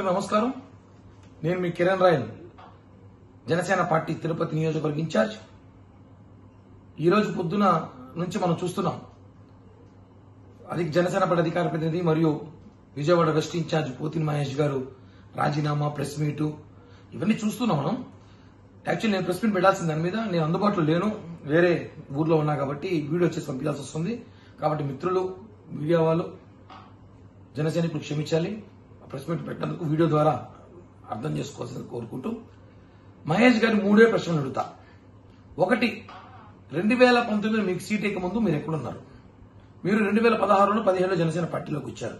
మిత్రులందరికీ నమస్కారం. నేను మీ కిరణ్ రాయల్, జనసేన పార్టీ తిరుపతి నియోజకవర్గ ఇన్ఛార్జ్. ఈ రోజు పొద్దున నుంచి మనం చూస్తున్నాం జనసేన పార్టీ అధికార ప్రతినిధి మరియు విజయవాడ వెస్ట్ ఇన్ఛార్జ్ పోతిన మహేష్ గారు రాజీనామా, ప్రెస్ మీట్ ఇవన్నీ చూస్తున్నాం మనం. యాక్చువల్లీ నేను ప్రెస్ మీట్ పెట్టాల్సిన దాని మీద నేను అందుబాటులో లేను, వేరే ఊర్లో ఉన్నా కాబట్టి వీడియో చేసి పంపించాల్సి వస్తుంది. కాబట్టి మిత్రులు, మీడియా వాళ్ళు, జనసైనికులు క్షమించాలి. ప్రెస్ మీట్ పెట్టినందుకు వీడియో ద్వారా అర్థం చేసుకోవాల్సింది కోరుకుంటూ, మహేష్ గారి మూడే ప్రశ్నలు అడుగుతా. ఒకటి, 2019 మీకు సీట్ ఎక్క ముందు మీరు ఎక్కడున్నారు? మీరు 2016లో 17లో జనసేన పార్టీలోకి వచ్చారు.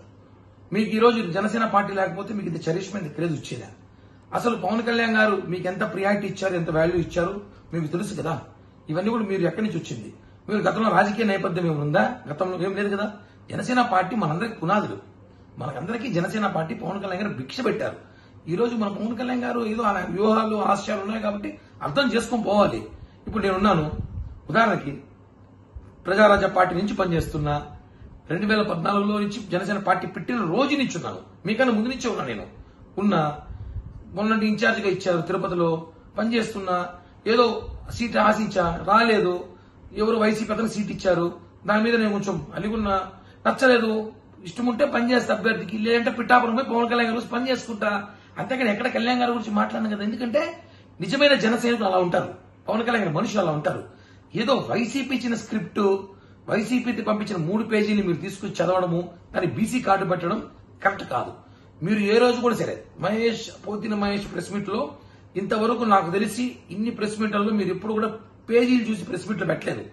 మీకు ఈ రోజు జనసేన పార్టీ లేకపోతే మీకు ఇది చరిష్మా, క్రేజ్ వచ్చేదా? అసలు పవన్ కళ్యాణ్ గారు మీకు ఎంత ప్రియారిటీ ఇచ్చారు, ఎంత వాల్యూ ఇచ్చారు మీకు తెలుసు కదా. ఇవన్నీ కూడా మీరు ఎక్కడి నుంచి వచ్చింది? మీరు గతంలో రాజకీయ నేపథ్యం ఏముందా? గతంలో ఏం లేదు కదా. జనసేన పార్టీ మనందరికి పునాదులు. మనకందరికీ జనసేన పార్టీ పవన్ కళ్యాణ్ గారు భిక్ష పెట్టారు. ఈ రోజు మన పవన్ కళ్యాణ్ గారు ఏదో వ్యూహాలు, ఆశయాలు ఉన్నాయి కాబట్టి అర్థం చేసుకొని పోవాలి. ఇప్పుడు నేనున్నాను, ఉదాహరణకి ప్రజారాజ్య పార్టీ నుంచి పనిచేస్తున్నా. 2014లో నుంచి జనసేన పార్టీ పెట్టిన రోజు నుంచి ఉన్నాను, మీకన్నా ముందు నుంచే ఉన్నా. నేను ఉన్నా, మొన్నటి ఇన్ఛార్జిగా ఇచ్చారు, తిరుపతిలో పనిచేస్తున్నా. ఏదో సీట్ ఆశించా, రాలేదు. ఎవరు వైసీపీ అతను సీట్ ఇచ్చారు, దాని మీద నేను కొంచెం అలిగున్నా, నచ్చలేదు. ఇష్టం ఉంటే పనిచేస్తా అభ్యర్థికి, లేదంటే పిఠాపురం పోయి పవన్ కళ్యాణ్ గారి గురించి పని చేసుకుంటా. అంతేకాని ఎక్కడ కళ్యాణ్ గారి గురించి మాట్లాడను కదా. ఎందుకంటే నిజమైన జనసైనికులు అలా ఉంటారు, పవన్ కళ్యాణ్ గారి మనుషులు అలా ఉంటారు. ఏదో వైసీపీ ఇచ్చిన స్క్రిప్ట్, వైసీపీకి పంపించిన 3 పేజీలు మీరు తీసుకుని చదవడము, దాన్ని బీసీ కార్డు పెట్టడం కరెక్ట్ కాదు. మీరు ఏ రోజు కూడా సరే పోతిన మహేష్ ప్రెస్ మీట్ లో ఇంతవరకు నాకు తెలిసి ఇన్ని ప్రెస్ మీట్లలో మీరు ఎప్పుడు కూడా పేజీలు చూసి ప్రెస్ మీట్లు పెట్టలేదు.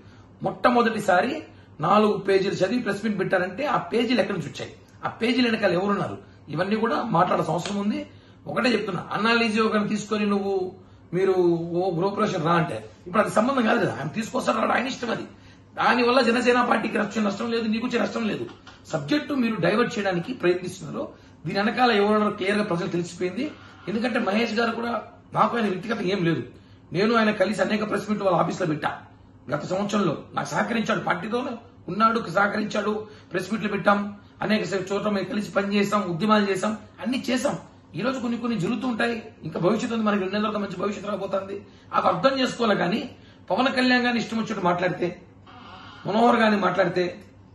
మొట్టమొదటిసారి 4 పేజీలు చదివి ప్రెస్ మీట్ పెట్టారంటే ఆ పేజీలు ఎక్కడి నుంచి వచ్చాయి, ఆ పేజీలు వెనకాల ఎవరున్నారు, ఇవన్నీ కూడా మాట్లాడాల్సిన అవసరం ఉంది. ఒకటే చెప్తున్నా, అన్నాలీజియో గారిని తీసుకొని మీరు గృహప్రవేశం రా అంటే ఇప్పుడు అది సంబంధం కాదు కదా. ఆయన తీసుకొస్తారు, రాడు, ఆయన ఇష్టం అది. దానివల్ల జనసేన పార్టీకి నష్టం లేదు, నీకు వచ్చే నష్టం లేదు. సబ్జెక్టు మీరు డైవర్ట్ చేయడానికి ప్రయత్నిస్తున్నారు. దీని వెనకాల ఎవరో క్లియర్ గా ప్రజలు తెలిసిపోయింది. ఎందుకంటే మహేష్ గారు కూడా, నాకు ఆయన వ్యక్తిగత ఏం లేదు. నేను ఆయన కలిసి అనేక ప్రెస్ మీట్ వాళ్ళ ఆఫీస్ లో పెట్టా. గత సంవత్సరంలో నాకు సహకరించాడు, పార్టీతోనే ఉన్నాడు, సహకరించాడు. ప్రెస్ మీట్లు పెట్టాం, అనేక చోట్ల మేము కలిసి పనిచేసాం, ఉద్యమాలు చేశాం, అన్ని చేశాం. ఈ రోజు కొన్ని జరుగుతూ ఉంటాయి. ఇంకా భవిష్యత్తు ఉంది, మనకి 2 నెలల మంచి భవిష్యత్తు రాబోతుంది. అది అర్థం చేసుకోవాలి. కానీ పవన్ కళ్యాణ్ గారిని ఇష్టం వచ్చినట్టు మాట్లాడితే, మనోహర్ గారిని మాట్లాడితే,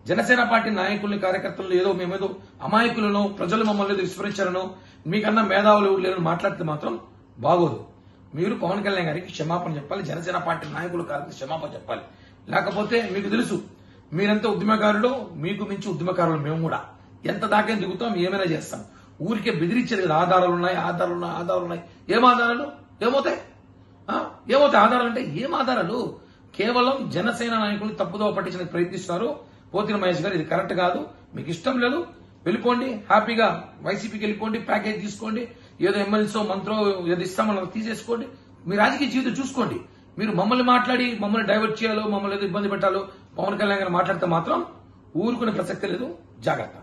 జనసేన పార్టీ నాయకుల్ని, కార్యకర్తలు ఏదో మేమేదో అమాయకులను, ప్రజలు మమ్మల్ని ఏదో విస్మరించారనో, మీకన్నా మేధావులు లేదని మాట్లాడితే మాత్రం బాగోదు. మీరు పవన్ కళ్యాణ్ గారికి క్షమాపణ చెప్పాలి, జనసేన పార్టీ నాయకులు గారికి క్షమాపణ చెప్పాలి. లేకపోతే మీకు తెలుసు, మీరెంత ఉద్యమకారులు, మీకు మించి ఉద్యమకారులు మేము కూడా. ఎంత దాకా దిగుతాం, ఏమైనా చేస్తాం. ఊరికే బెదిరించేది కదా. ఆధారాలు ఉన్నాయి. ఏం ఆధారాలు? ఏమవుతాయి ఆధారాలు అంటే? ఏం ఆధారాలు? కేవలం జనసేన నాయకులు తప్పుదోవ పట్టించడానికి ప్రయత్నిస్తున్నారు. పోతిన మహేష్ గారు ఇది కరెక్ట్ కాదు. మీకు ఇష్టం లేదు, వెళ్ళిపోండి, హ్యాపీగా వైసీపీకి వెళ్ళిపోండి, ప్యాకేజ్ తీసుకోండి, ఏదో ఎమ్మెల్యేసో మంత్రో ఏదో ఇస్తామో తీసేసుకోండి, మీ రాజకీయ జీవితం చూసుకోండి. మీరు మమ్మల్ని మాట్లాడి మమ్మల్ని డైవర్ట్ చేయాలో, మమ్మల్ని ఏదో ఇబ్బంది పెట్టాలో పవన్ కళ్యాణ్ గారు మాట్లాడితే మాత్రం ఊరుకునే ప్రసక్తే లేదు. జాగ్రత్త.